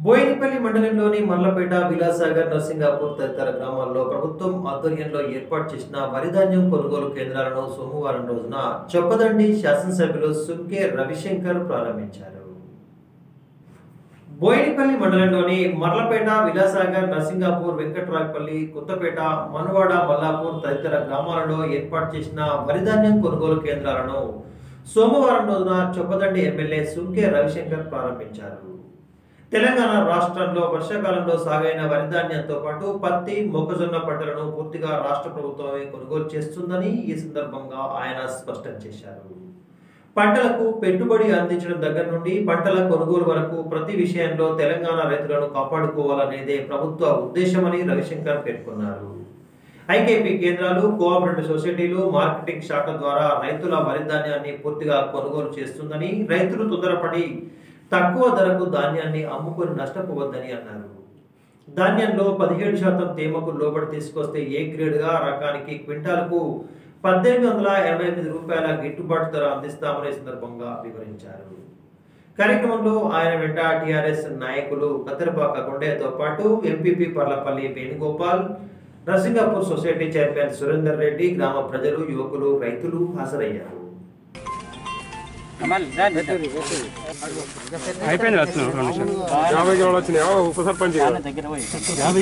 బోయినపల్లి మండలంలోని మర్లపేట, విలాసాగర్, నర్సింగాపూర్ తదితర గ్రామాల్లో ప్రభుత్వం ఆధ్వర్యంలో ఏర్పాటు చేసిన వరిధాన్యం కొనుగోలు కేంద్రాలను సోమవారం రోజున చొప్పదండి శాసనసభ్యులు సుంకే రవిశంకర్ ప్రారంభించారు. బోయినపల్లి మండలంలోని మర్లపేట, విలాసాగర్, నర్సింగాపూర్, వెంకట్రాయపల్లి, కొత్తపేట, మనువాడ, మల్లాపూర్ తదితర గ్రామాలలో ఏర్పాటు చేసిన వరిధాన్యం కొనుగోలు కేంద్రాలను సోమవారం రోజున చొప్పదండి ఎమ్మెల్యే సుంకే రవిశంకర్ ప్రారంభించారు. తెలంగాణ రాష్ట్రంలో వర్షాకాలంలో సాగైన వరిధాన్యంతో పాటు పత్తి, మొక్కజొన్న పంటలను పూర్తిగా రాష్ట్ర ప్రభుత్వమే కొనుగోలు చేస్తుందని ఈ సందర్భంగా ఆయన స్పష్టం చేశారు. పంటలకు పెట్టుబడి అందించడం దగ్గర నుండి పంటల కొనుగోలు వరకు ప్రతి విషయంలో తెలంగాణ రైతులను కాపాడుకోవాలనేదే ప్రభుత్వ ఉద్దేశమని రవిశంకర్ పేర్కొన్నారు. ఐకేపీ కేంద్రాలు, కోఆపరేటివ్ సొసైటీలు, మార్కెటింగ్ శాఖ ద్వారా రైతుల వరిధాన్యాన్ని పూర్తిగా కొనుగోలు చేస్తుందని, రైతులు తొందరపడి తక్కువ ధరకు ధాన్యాన్ని అమ్ముకొని నష్టపోవద్దని అన్నారు. ధాన్యంలో 17% తేమకు లోబడి తీసుకొస్తే ఏ గ్రేడ్గా రకానికి క్వింటాలకు 1888 రూపాయల గిట్టుబాటు ధర అందిస్తామనే సందర్భంగా వివరించారు. కార్యక్రమంలో ఆయన వెంట టీఆర్ఎస్ నాయకులు కత్తెరపాక కొండయ్యతో పాటు MPP Parlapalli Venugopal, Narsingapur society chairman Surender Reddy, గ్రామ ప్రజలు, యువకులు, రైతులు హాజరయ్యారు. అయిపోయింది. 50 కిలోలు వచ్చినాయి. ఉప సర్పంచ్ 50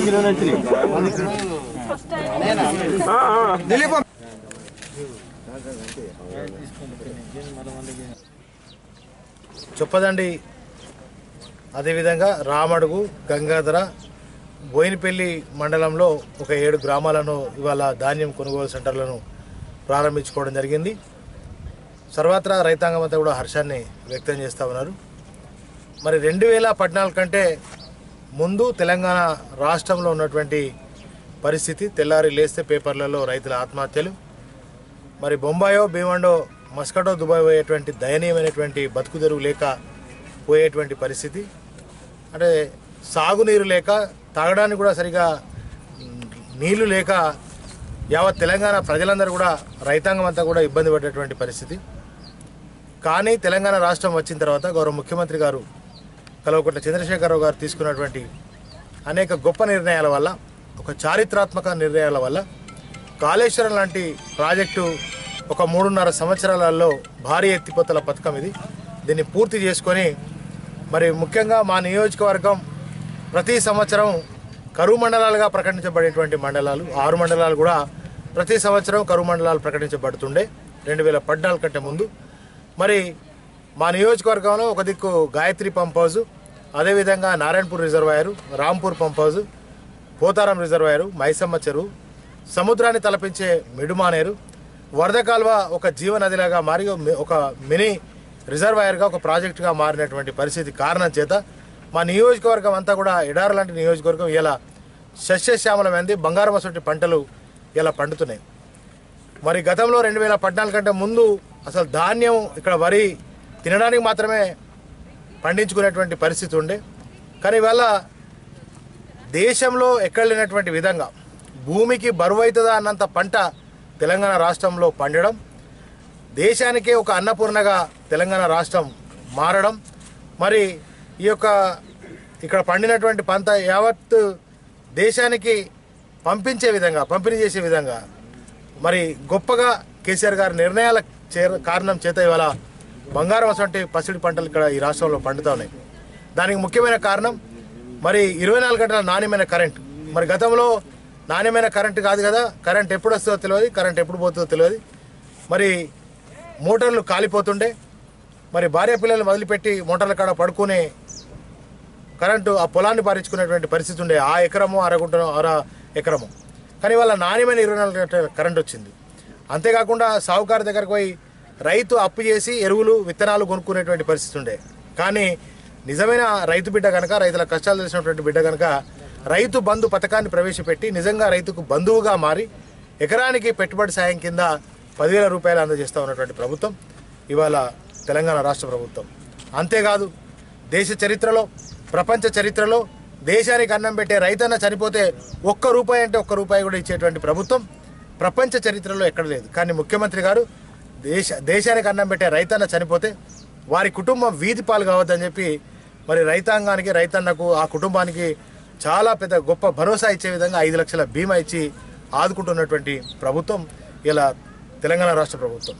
కిలోలు వచ్చినాయి. చొప్పదండి, అదేవిధంగా రామడుగు, గంగాధర, బోయినపల్లి మండలంలో ఒక 7 గ్రామాలను ఇవాళ ధాన్యం కొనుగోలు సెంటర్లను ప్రారంభించుకోవడం జరిగింది. సర్వత్రా రైతాంగం అంతా కూడా హర్షాన్ని వ్యక్తం చేస్తూ ఉన్నారు. మరి 2014 కంటే ముందు తెలంగాణ రాష్ట్రంలో ఉన్నటువంటి పరిస్థితి, తెల్లారి లేస్తే పేపర్లలో రైతుల ఆత్మహత్యలు, మరి బొంబాయో, భీమండో, మస్కటో, దుబాయ్ పోయేటువంటి దయనీయమైనటువంటి బతుకు తెరువు లేక పోయేటువంటి పరిస్థితి. అంటే సాగునీరు లేక, తాగడానికి కూడా సరిగా నీళ్లు లేక యావత్ తెలంగాణ ప్రజలందరూ కూడా, రైతాంగం అంతా కూడా ఇబ్బంది పడేటువంటి పరిస్థితి. కానీ తెలంగాణ రాష్ట్రం వచ్చిన తర్వాత గౌరవ ముఖ్యమంత్రి గారు కల్వకుంట్ల చంద్రశేఖరరావు గారు తీసుకున్నటువంటి అనేక గొప్ప నిర్ణయాల వల్ల, ఒక చారిత్రాత్మక నిర్ణయాల వల్ల కాళేశ్వరం లాంటి ప్రాజెక్టు ఒక 3.5 సంవత్సరాలలో భారీ ఎత్తిపోతల పథకం ఇది. దీన్ని పూర్తి చేసుకొని మరి ముఖ్యంగా మా నియోజకవర్గం ప్రతి సంవత్సరం కరువు మండలాలుగా ప్రకటించబడేటువంటి మండలాలు 6 మండలాలు కూడా ప్రతి సంవత్సరం కరువు మండలాలు ప్రకటించబడుతుండే 2014 కంటే ముందు. మరి మా నియోజకవర్గంలో ఒక దిక్కు గాయత్రి పంప్ హౌజు, అదేవిధంగా Narayanpur reservoir, Rampur pump house, Potharam reservoir, Maisamma చెరువు, సముద్రాన్ని తలపించే మిడుమానేరు, వరద కాలువ ఒక జీవనదిలాగా మారి ఒక మినీ రిజర్వాయర్గా, ఒక ప్రాజెక్టుగా మారినటువంటి పరిస్థితి కారణం చేత మా నియోజకవర్గం అంతా కూడా ఎడారి లాంటి నియోజకవర్గం ఇలా సస్యశ్యామలమైంది. బంగారం అసలు పంటలు ఇలా పండుతున్నాయి. మరి గతంలో 2014 కంటే ముందు అసలు ధాన్యం ఇక్కడ వరి తినడానికి మాత్రమే పండించుకునేటువంటి పరిస్థితి ఉండే. కానీ ఇవాళ దేశంలో ఎక్కడ లేనటువంటి విధంగా భూమికి బరువు అవుతుందా అన్నంత పంట తెలంగాణ రాష్ట్రంలో పండడం, దేశానికే ఒక అన్నపూర్ణగా తెలంగాణ రాష్ట్రం మారడం, మరి ఈ యొక్క ఇక్కడ పండినటువంటి పంట యావత్ దేశానికి పంపించే విధంగా, పంపిణీ చేసే విధంగా మరి గొప్పగా కేసీఆర్ గారి నిర్ణయాల కారణం చేత ఇవాళ బంగారం వంటి పసిడి పంటలు ఇక్కడ ఈ రాష్ట్రంలో పండుతూ ఉన్నాయి. దానికి ముఖ్యమైన కారణం మరి 24 గంటల నాణ్యమైన కరెంట్. మరి గతంలో నాణ్యమైన కరెంటు కాదు కదా, కరెంట్ ఎప్పుడు వస్తుందో తెలియదు, కరెంట్ ఎప్పుడు పోతుందో తెలియదు. మరి మోటార్లు కాలిపోతుండే, మరి భార్య పిల్లల్ని వదిలిపెట్టి మోటార్ల కాడ పడుకునే కరెంటు ఆ పొలాన్ని పారించుకునేటువంటి పరిస్థితి ఉండే, ఆ ఎకరము అరగుంటను అర ఎకరము. కానీ వాళ్ళ నాణ్యమైన 24 గంటల కరెంట్ వచ్చింది. అంతేకాకుండా సాహుకారు దగ్గరకు పోయి రైతు అప్పు చేసి ఎరువులు, విత్తనాలు కొనుక్కునేటువంటి పరిస్థితి ఉండే. కానీ నిజమైన రైతు బిడ్డ కనుక, రైతుల కష్టాలు తెలిసినటువంటి బిడ్డ కనుక రైతు బంధు పథకాన్ని ప్రవేశపెట్టి నిజంగా రైతుకు బంధువుగా మారి ఎకరానికి పెట్టుబడి సాయం కింద 10,000 రూపాయలు అందజేస్తూ ఉన్నటువంటి ప్రభుత్వం ఇవాళ తెలంగాణ రాష్ట్ర ప్రభుత్వం. అంతేకాదు దేశ చరిత్రలో, ప్రపంచ చరిత్రలో దేశానికి అన్నం పెట్టే రైతన్న చనిపోతే 1 రూపాయి అంటే 1 రూపాయి కూడా ఇచ్చేటువంటి ప్రభుత్వం ప్రపంచ చరిత్రలో ఎక్కడ లేదు. కానీ ముఖ్యమంత్రి గారు దేశానికి అన్నం పెట్టే రైతన్న చనిపోతే వారి కుటుంబం వీధి పాలు కావద్దని చెప్పి మరి రైతాంగానికి రైతన్నకు ఆ కుటుంబానికి చాలా పెద్ద గొప్ప భరోసా ఇచ్చే విధంగా 5 లక్షల బీమా ఇచ్చి ఆదుకుంటున్నటువంటి ప్రభుత్వం ఇలా తెలంగాణ రాష్ట్ర ప్రభుత్వం.